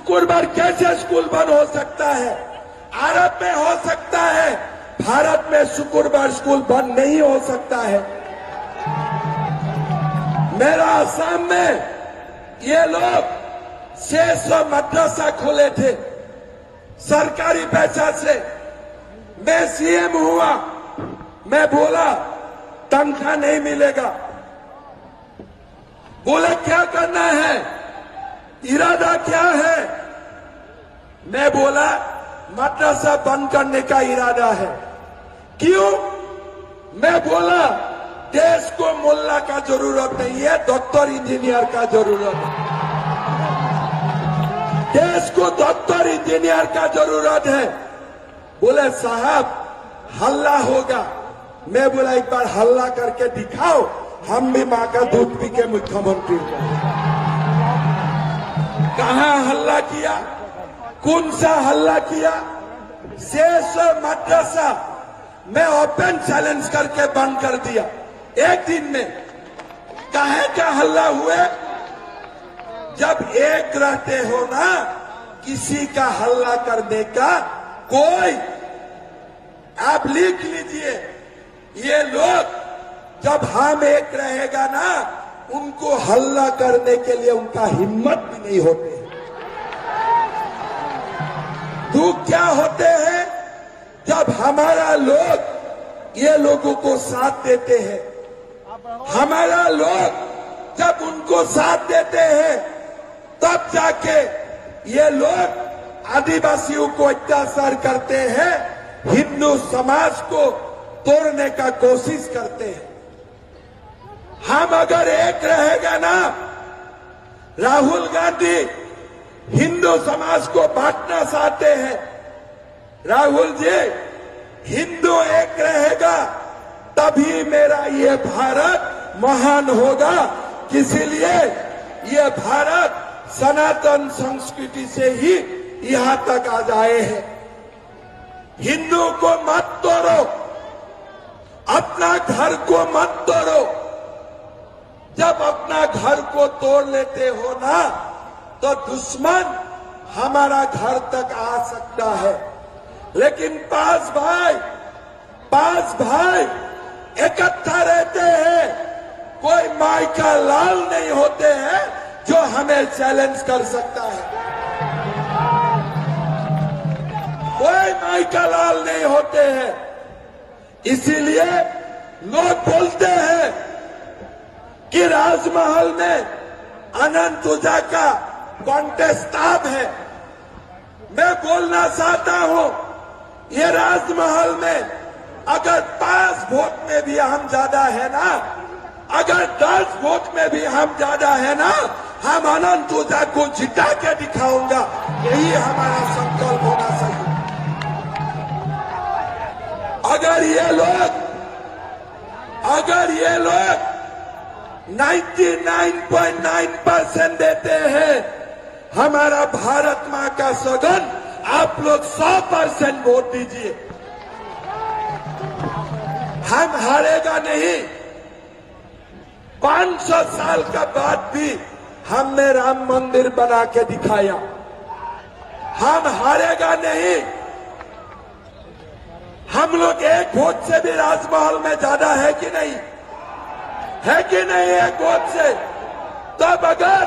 शुक्रवार कैसे स्कूल बंद हो सकता है? अरब में हो सकता है, भारत में शुक्रवार स्कूल बंद नहीं हो सकता है। मेरा असम में ये लोग 600 मदरसा खोले थे सरकारी पैसा से। मैं सीएम हुआ, मैं बोला तनख्वाह नहीं मिलेगा। बोले क्या करना है, इरादा क्या है? मैं बोला मदरसा बंद करने का इरादा है। क्यों? मैं बोला देश को मुल्ला का जरूरत नहीं है, डॉक्टर इंजीनियर का जरूरत है। देश को डॉक्टर इंजीनियर का जरूरत है। बोले साहब हल्ला होगा। मैं बोला एक बार हल्ला करके दिखाओ, हम भी मां का दूध पी के मुख्यमंत्री हो। कहां हल्ला किया? कौन सा हल्ला किया? 600 मदरसा मैं ओपन चैलेंज करके बंद कर दिया एक दिन में। काहे का हल्ला हुए? जब एक रहते हो ना, किसी का हल्ला करने का कोई, आप लिख लीजिए, ये लोग जब हम एक रहेगा ना, उनको हल्ला करने के लिए उनका हिम्मत भी नहीं होते। दुख क्या होते हैं? जब हमारा लोग ये लोगों को साथ देते हैं, हमारा लोग जब उनको साथ देते हैं, तब जाके ये लोग आदिवासियों को अत्याचार करते हैं, हिंदू समाज को तोड़ने का कोशिश करते हैं। हम अगर एक रहेगा ना, राहुल गांधी हिंदू समाज को बांटना चाहते हैं। राहुल जी, हिंदू एक रहेगा तभी मेरा ये भारत महान होगा। इसीलिए ये भारत सनातन संस्कृति से ही यहां तक आ जाए हैं। हिंदू को मत तोड़ो, अपना घर को मत तोड़ो। जब अपना घर को तोड़ लेते हो ना, तो दुश्मन हमारा घर तक आ सकता है। लेकिन पांच भाई इकट्ठा रहते हैं, कोई माई का लाल नहीं होते हैं जो हमें चैलेंज कर सकता है। कोई माई का लाल नहीं होते हैं। इसीलिए लोग बोलते हैं कि राजमहल में अनंत पूजा का कॉन्टेस्ट है। मैं बोलना चाहता हूं, ये राजमहल में अगर 5 वोट में भी हम ज्यादा है ना, अगर 10 वोट में भी हम ज्यादा है ना, हम अनंत पूजा को जिता के दिखाऊंगा। यही हमारा संकल्प होना चाहिए। अगर ये लोग 99.9% देते हैं हमारा भारत मां का सगन, आप लोग 100% वोट दीजिए। हम हारेगा नहीं। 500 साल का बाद भी हमने राम मंदिर बना के दिखाया। हम हारेगा नहीं। हम लोग एक वोट से भी राजमहल में ज्यादा है कि नहीं? है कि नहीं? एक वोट से। तब अगर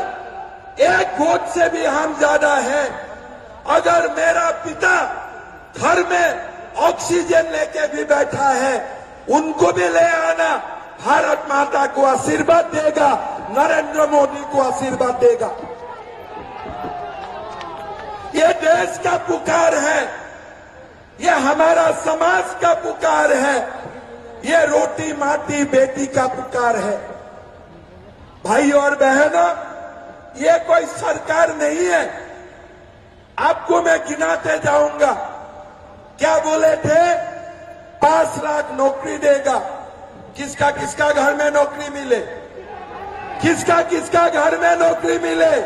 एक वोट से भी हम ज्यादा है, अगर मेरा पिता घर में ऑक्सीजन लेके भी बैठा है, उनको भी ले आना। भारत माता को आशीर्वाद देगा, नरेंद्र मोदी को आशीर्वाद देगा। ये देश का पुकार है, ये हमारा समाज का पुकार है, ये रोटी माटी बेटी का पुकार है। भाई और बहनों, ये कोई सरकार नहीं है। आपको मैं गिनाते जाऊंगा। क्या बोले थे? 5 लाख नौकरी देगा। किसका किसका घर में नौकरी मिले? किसका किसका घर में नौकरी मिले?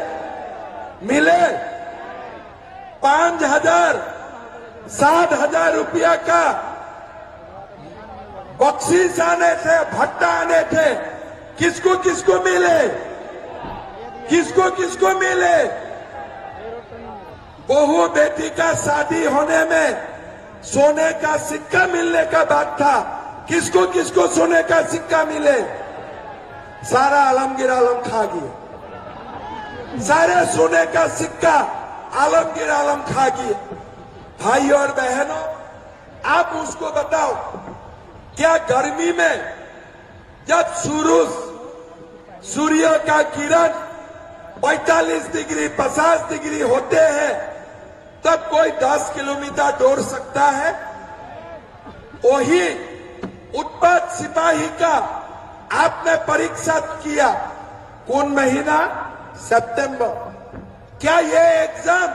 5,000 7,000 रुपया का बख्शीश आने थे, भत्ता आने थे। किसको किसको मिले? किसको किसको मिले? बहू बेटी का शादी होने में सोने का सिक्का मिलने का बात था। किसको किसको सोने का सिक्का मिले? सारा आलमगीर आलम खा गए। सारे सोने का सिक्का आलमगीर आलम खा गए। भाई और बहनों, आप उसको बताओ, क्या गर्मी में जब सूर्य का किरण 45 डिग्री 50 डिग्री होते हैं तब कोई 10 किलोमीटर दौड़ सकता है? वही उत्पात सिपाही का आपने परीक्षा किया। कौन महीना? सितंबर। क्या ये एग्जाम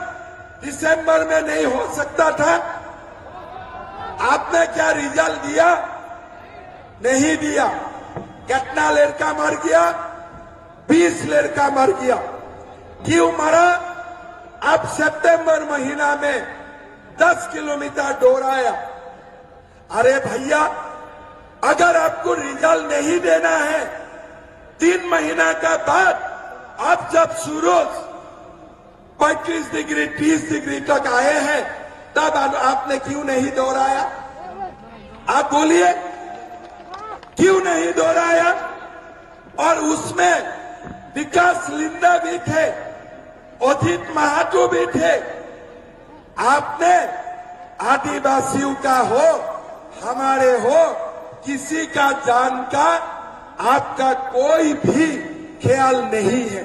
दिसंबर में नहीं हो सकता था? आपने क्या रिजल्ट दिया? नहीं दिया। कितना लड़का मर गया? 20 लड़का मर गया। क्यों मरा? अब सितंबर महीना में 10 किलोमीटर दौड़ाया। अरे भैया, अगर आपको रिजल्ट नहीं देना है 3 महीना का बाद, अब जब सूरज 35 डिग्री 30 डिग्री तक आए हैं तब आपने क्यों नहीं दौड़ाया? आप बोलिए, क्यों नहीं दौड़ाया? और उसमें विकास लिंडा भी थे, अजित महातो भी थे। आपने आदिवासियों का हो, हमारे हो, किसी का जान का आपका कोई भी ख्याल नहीं है।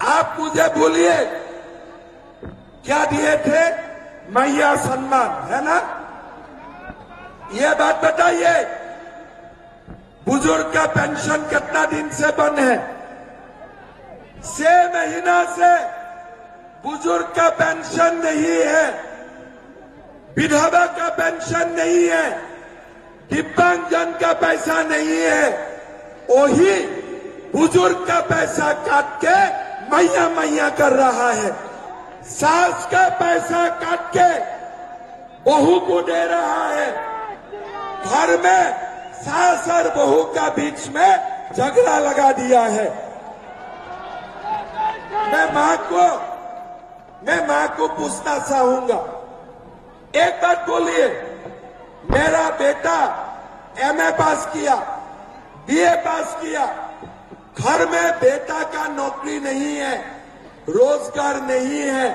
आप मुझे बोलिए, क्या दिए थे? मैया सम्मान, है ना? ये बात बताइए, बुजुर्ग का पेंशन कितना दिन से बंद है? 6 महीना से बुजुर्ग का पेंशन नहीं है, विधवा का पेंशन नहीं है, दिव्यांगजन का पैसा नहीं है। वही बुजुर्ग का पैसा काट के मैया मैया कर रहा है। सास का पैसा काट के बहू को दे रहा है। घर में सास और बहू का बीच में झगड़ा लगा दिया है। मैं मां को पूछना चाहूंगा, एक बात बोलिए, मेरा बेटा एमए पास किया, बीए पास किया, घर में बेटा का नौकरी नहीं है, रोजगार नहीं है,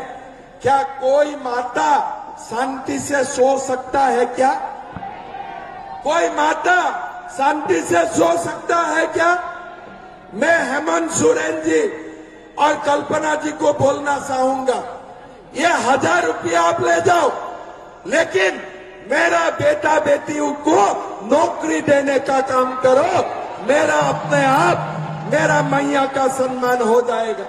क्या कोई माता शांति से सो सकता है क्या? कोई माता शांति से सो सकता है क्या? मैं हेमंत सोरेन जी और कल्पना जी को बोलना चाहूंगा, ये 1000 रुपया आप ले जाओ, लेकिन मेरा बेटा बेटियों को नौकरी देने का काम करो। मेरा अपने आप मेरा मैया का सम्मान हो जाएगा।